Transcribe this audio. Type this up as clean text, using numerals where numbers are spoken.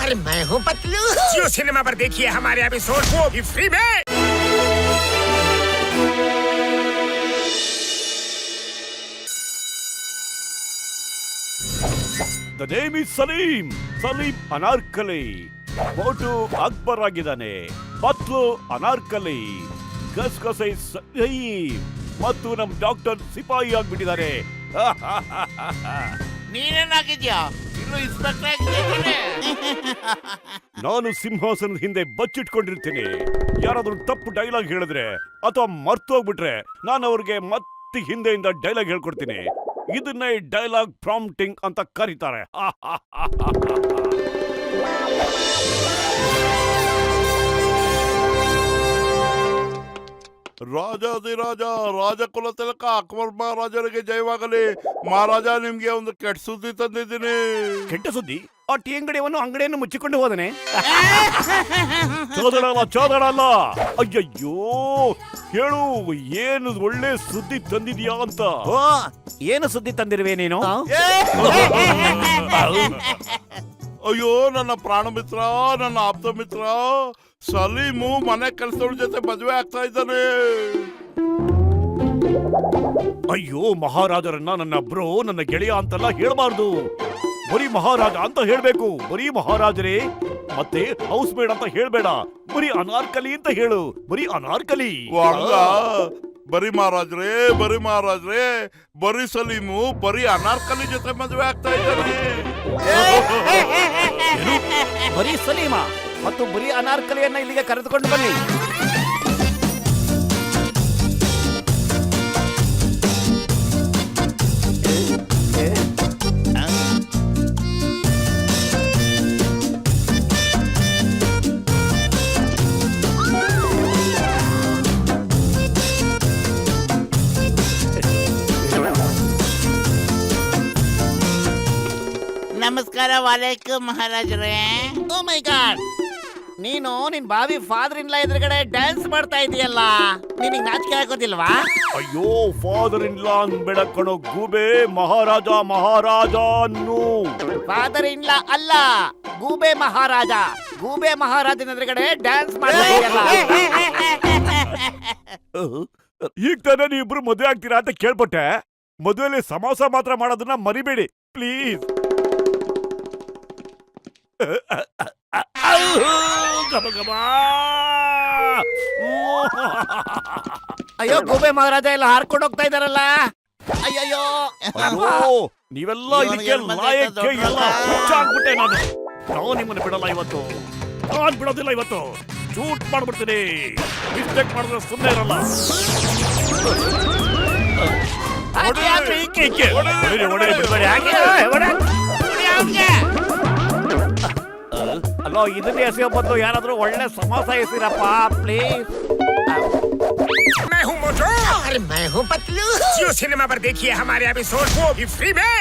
और मैं हूँ पतलू। जियो सिनेमा पर देखिए हमारे एपिसोड वो भी फ्री में। The name is Salim. Salim Anarkali. ಮೋಟು Akbar ಆಗಿದ್ದಾನೆ. ಪತ್ಲು ಅನಾರ್ಕಲಿ. ಗಸಗಸೆ ಸಲೀಂ. ಮತ್ತು ನಮ್ ಡಾಕ್ಟರ್ ಸಿಪಾಯಿ ಆಗ್ಬಿಟ್ಟಿದ್ದಾರೆ. ನೀನೇನಾಗಿದ್ಯಾ? ಇನ್ನು ಇನ್ಸ್ಪೆಕ್ಟರ್ ಆಗಿದ್ದೇನೆ. ನಾನು ಸಿಂಹಾಸನದ ಹಿಂದೆ ಬಚ್ಚಿಟ್ಕೊಂಡಿರ್ತೀನಿ. ಯಾರಾದ್ರೂ ತಪ್ಪು ಡೈಲಾಗ್ ಹೇಳಿದ್ರೆ ಅಥವಾ ಮರ್ತು ಹೋಗ್ಬಿಟ್ರೆ ನಾನು ಅವ್ರಿಗೆ ಮತ್ತೆ ಹಿಂದೆಯಿಂದ ಡೈಲಾಗ್ ಹೇಳ್ಕೊಡ್ತೀನಿ. ಇದನ್ನೇ ಡೈಲಾಗ್ ಪ್ರಾಂಪ್ಟಿಂಗ್ ಅಂತ ಕರೀತಾರೆ. ರಾಜಾದಿರಾಜ ರಾಜಕುಲ ತಿಲಕ ಅಕ್ಬರ್ ಮಹಾರಾಜರಿಗೆ ಜಯವಾಗಲಿ. ಮಹಾರಾಜ, ನಿಮ್ಗೆ ಒಂದು ಕೆಟ್ಟ ಸುದ್ದಿ ತಂದಿದ್ದೀನಿ. ಕೆಟ್ಟ ಸುದ್ದಿ? ಆ ಟೀ ಅಂಗಡಿಯನ್ನು ಮುಚ್ಚಿಕೊಂಡು ಹೋದನೆ. ಚೋದಡಲ್ಲ. ಅಯ್ಯಯ್ಯೋ, ಹೇಳು, ಏನು ಒಳ್ಳೆ ಸುದ್ದಿ ತಂದಿದ್ಯಾ ಅಂತ. ಏನು ಸುದ್ದಿ ತಂದಿರುವೆ ನೀನು? ಅಯ್ಯೋ, ನನ್ನ ಪ್ರಾಣ ಮಿತ್ರ, ನನ್ನ ಆಪ್ತ ಮಿತ್ರ ಸಲೀಮು ಮನೆ ಕೆಲಸದವ್ರ ಜೊತೆ ಮದುವೆ ಆಗ್ತಾ ಇದ್ದಾನೆ. ಅಯ್ಯೋ, ಮಹಾರಾಜರನ್ನ ನನ್ನ ಬ್ರೋ, ನನ್ನ ಗೆಳೆಯ ಅಂತೆಲ್ಲ ಹೇಳ್ಬಾರ್ದು. ಬರೀ ಮಹಾರಾಜ ಅಂತ ಹೇಳ್ಬೇಕು. ಬರೀ ಮಹಾರಾಜರೇ, ಮತ್ತೆ ಹೌಸ್ ಮೇಡ್ ಅಂತ ಹೇಳ್ಬೇಡ. ಬರೀ ಅನಾರ್ಕಲಿ ಅಂತ ಹೇಳು. ಬರೀ ಅನಾರ್ಕಲಿ. ಬರೀ ಮಹಾರಾಜ್ರೆ, ಬರೀ ಮಹಾರಾಜ್ರೆ, ಬರೀ ಸಲೀಮು ಬರೀ ಅನಾರ್ಕಲಿ ಜೊತೆ ಮದುವೆ ಆಗ್ತಾ ಇದ್ದಾನೆ. ಬರೀ ಸಲೀಮ ಮತ್ತು ಬರೀ ಅನಾರ್ಕಲಿಯನ್ನ ಇಲ್ಲಿಗೆ ಕರೆದುಕೊಂಡು ಬನ್ನಿ. ನಮಸ್ಕಾರ. ವಾಲೇಕುಮ್ ಮಹಾರಾಜರೇ. ಓ ಮೈ ಗಾಡ್, ನೀನು ನಿನ್ ಬಾವಿ ಫಾದರ್ ಇನ್ ಲಾ ಎದುರುಗಡೆ ಡ್ಯಾನ್ಸ್ ಮಾಡ್ತಾ ಇದೀಯಲ್ಲ, ನಿನಗೆ ನಾಚಿಕೆ ಆಗೋದಿಲ್ವಾ? ಅಯ್ಯೋ, ಫಾದರ್ ಇನ್ ಲಾ ಬೇಡ ಕಣೋ ಗೂಬೆ. ಮಹಾರಾಜ ಅನ್ನು. ಫಾದರ್ ಇನ್ ಲಾ ಅಲ್ಲ, ಗೂಬೆ ಮಹಾರಾಜ. ಗೂಬೆ ಮಹಾರಾಜನ ಎದುರುಗಡೆ ಡ್ಯಾನ್ಸ್ ಮಾಡ್ತಾ ಇದೆಯಲ್ಲ. ಈಗ ತಾನೇ ನೀವಿಬ್ರು ಮದುವೆ ಆಗ್ತೀರಾ ಅಂತ ಕೇಳ್ಪಟ್ಟೆ. ಮದುವೆಯಲ್ಲಿ ಸಮಾಸ ಮಾತ್ರ ಮಾಡೋದನ್ನ ಮರಿಬೇಡಿ ಪ್ಲೀಸ್. ಅಯ್ಯೋ, ಗೂಬೆ ಮಹಾರಾಜ ಎಲ್ಲ ಹಾರ್ಕೊಂಡು ಹೋಗ್ತಾ ಇದಾರಲ್ಲ. ಅಯ್ಯಯ್ಯೋ, ನೀವೆಲ್ಲ ಇದಕ್ಕೆ ಲಾಯಕ್ಕೆ ಎಲ್ಲ ಹುಚ್ಚಾಗ್ಬಿಟ್ಟೆ. ನಾನು ನಿಮ್ಮನ್ನು ಬಿಡಲ್ಲ ಇವತ್ತು. ನಾನ್ ಬಿಡೋದಿಲ್ಲ ಇವತ್ತು. ಶೂಟ್ ಮಾಡ್ಬಿಡ್ತೀನಿ. ಮಿಸ್ಟೇಕ್ ಮಾಡಿದ್ರೆ ಸುಮ್ಮನೆ ಇರಲ್ಲ. ಅಲ್ಲೋ, ಇದನ್ನೇ ಎಸೆಯೋ ಬದಲು ಯಾರಾದ್ರೂ ಒಳ್ಳೆ ಸಮಾಸ ಎಸಿರಪ್ಪ ಪ್ಲೀಸ್. मैं हूँ मोटू और मैं हूँ पतलू। जियो सिनेमा पर देखिए हमारे एपिसोड वो भी फ्री में।